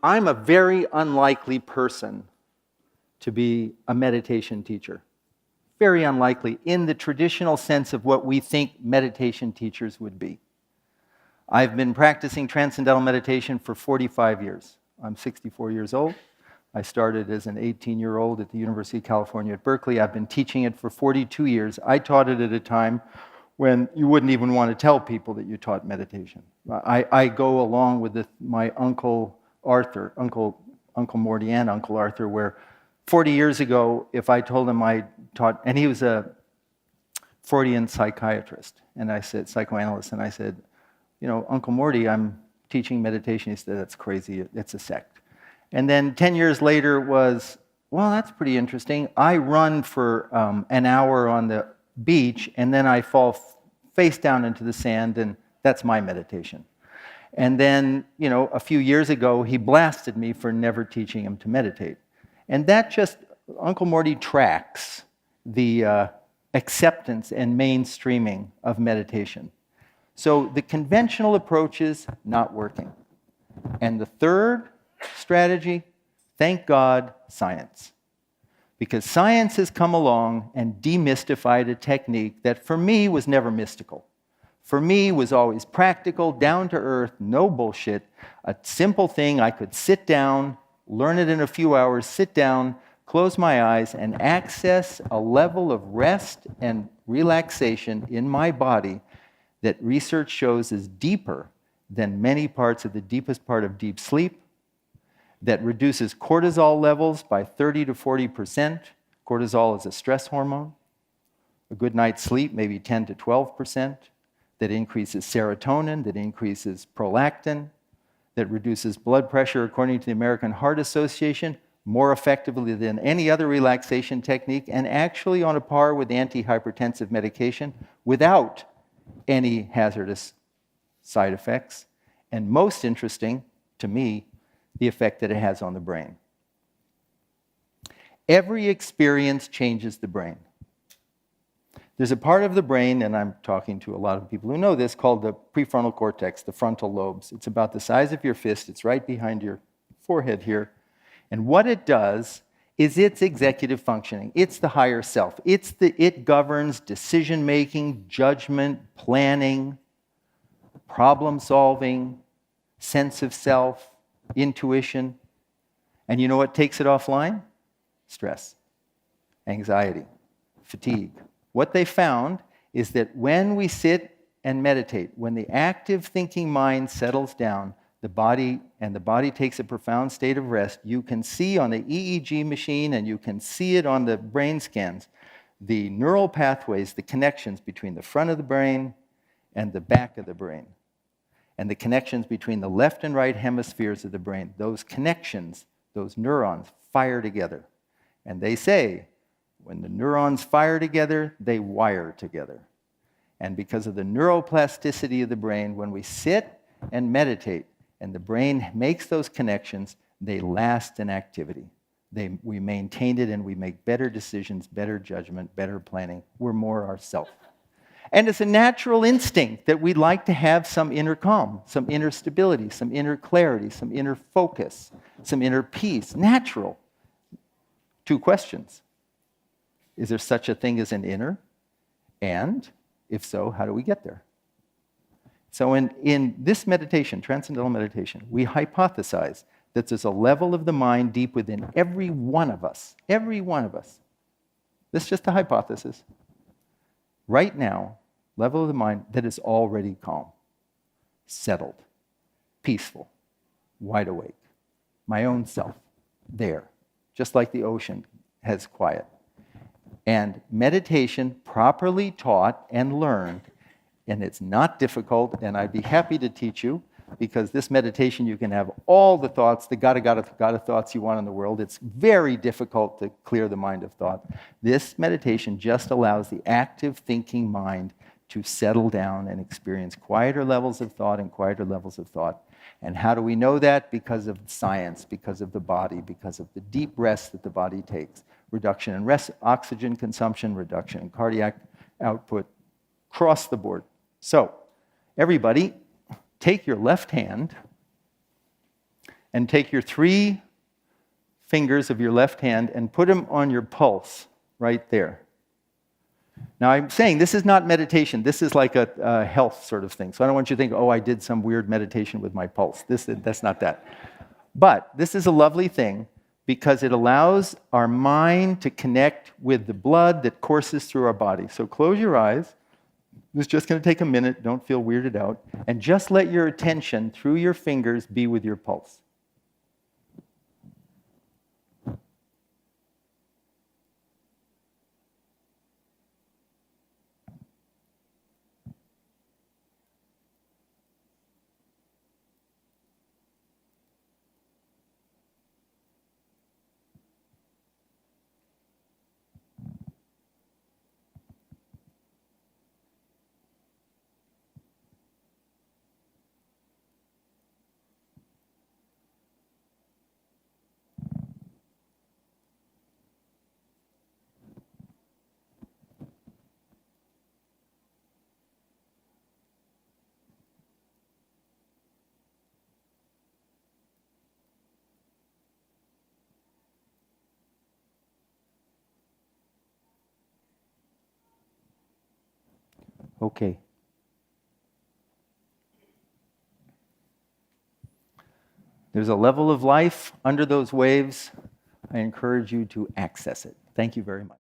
I'm a very unlikely person to be a meditation teacher. Very unlikely in the traditional sense of what we think meditation teachers would be. I've been practicing transcendental meditation for 45 years. I'm 64 years old. I started as an 18-year-old at the University of California at Berkeley. I've been teaching it for 42 years. I taught it at a time when you wouldn't even want to tell people that you taught meditation. I go along with my Uncle Arthur, Uncle Morty and Uncle Arthur, where 40 years ago, if I told him I taught, and he was a Freudian psychiatrist, and I said, psychoanalyst, and I said, you know, Uncle Morty, I'm teaching meditation. He said, that's crazy, it's a sect. And then 10 years later was, well, that's pretty interesting. I run for an hour on the beach, and then I fall face down into the sand, and that's my meditation. And then, you know, a few years ago, he blasted me for never teaching him to meditate. And that just, Uncle Morty tracks the acceptance and mainstreaming of meditation. So the conventional approach is not working. And the third strategy, thank God, science. Because science has come along and demystified a technique that for me was never mystical. For me was always practical, down to earth, no bullshit, a simple thing I could sit down, learn it in a few hours, sit down, close my eyes, and access a level of rest and relaxation in my body that research shows is deeper than many parts of the deepest part of deep sleep, that reduces cortisol levels by 30 to 40%. Cortisol is a stress hormone. A good night's sleep, maybe 10 to 12%. That increases serotonin, that increases prolactin, that reduces blood pressure, according to the American Heart Association, more effectively than any other relaxation technique, and actually on a par with antihypertensive medication without any hazardous side effects. And most interesting, to me, the effect that it has on the brain. Every experience changes the brain. There's a part of the brain, and I'm talking to a lot of people who know this, called the prefrontal cortex, the frontal lobes. It's about the size of your fist. It's right behind your forehead here. And what it does is its executive functioning. It's the higher self. It governs decision-making, judgment, planning, problem-solving, sense of self, intuition. And you know what takes it offline? Stress, anxiety, fatigue. What they found is that when we sit and meditate, when the active thinking mind settles down, the body takes a profound state of rest, you can see on the EEG machine and you can see it on the brain scans, the neural pathways, the connections between the front of the brain and the back of the brain, and the connections between the left and right hemispheres of the brain. Those connections, those neurons, fire together. And they say, when the neurons fire together, they wire together. And because of the neuroplasticity of the brain, when we sit and meditate and the brain makes those connections, they last in activity. We maintain it and we make better decisions, better judgment, better planning. We're more ourselves. And it's a natural instinct that we'd like to have some inner calm, some inner stability, some inner clarity, some inner focus, some inner peace. Natural. Two questions. Is there such a thing as an inner? And if so, how do we get there? So in this meditation, transcendental meditation, we hypothesize that there's a level of the mind deep within every one of us. Every one of us. This is just a hypothesis. Right now, level of the mind that is already calm, settled, peaceful, wide awake. My own self, there. Just like the ocean has quiet. And meditation, properly taught and learned, and it's not difficult, and I'd be happy to teach you, because this meditation you can have all the thoughts, the gotta thoughts you want in the world. It's very difficult to clear the mind of thought. This meditation just allows the active thinking mind to settle down and experience quieter levels of thought and quieter levels of thought. And how do we know that? Because of science, because of the body, because of the deep rest that the body takes. Reduction in oxygen consumption, reduction in cardiac output, across the board. So, everybody, take your left hand and take your 3 fingers of your left hand and put them on your pulse right there. Now, I'm saying this is not meditation. This is like a health sort of thing. So I don't want you to think, oh, I did some weird meditation with my pulse. That's not that. But this is a lovely thing because it allows our mind to connect with the blood that courses through our body. So close your eyes. It's just going to take a minute. Don't feel weirded out. And just let your attention through your fingers be with your pulse. Okay. There's a level of life under those waves. I encourage you to access it. Thank you very much.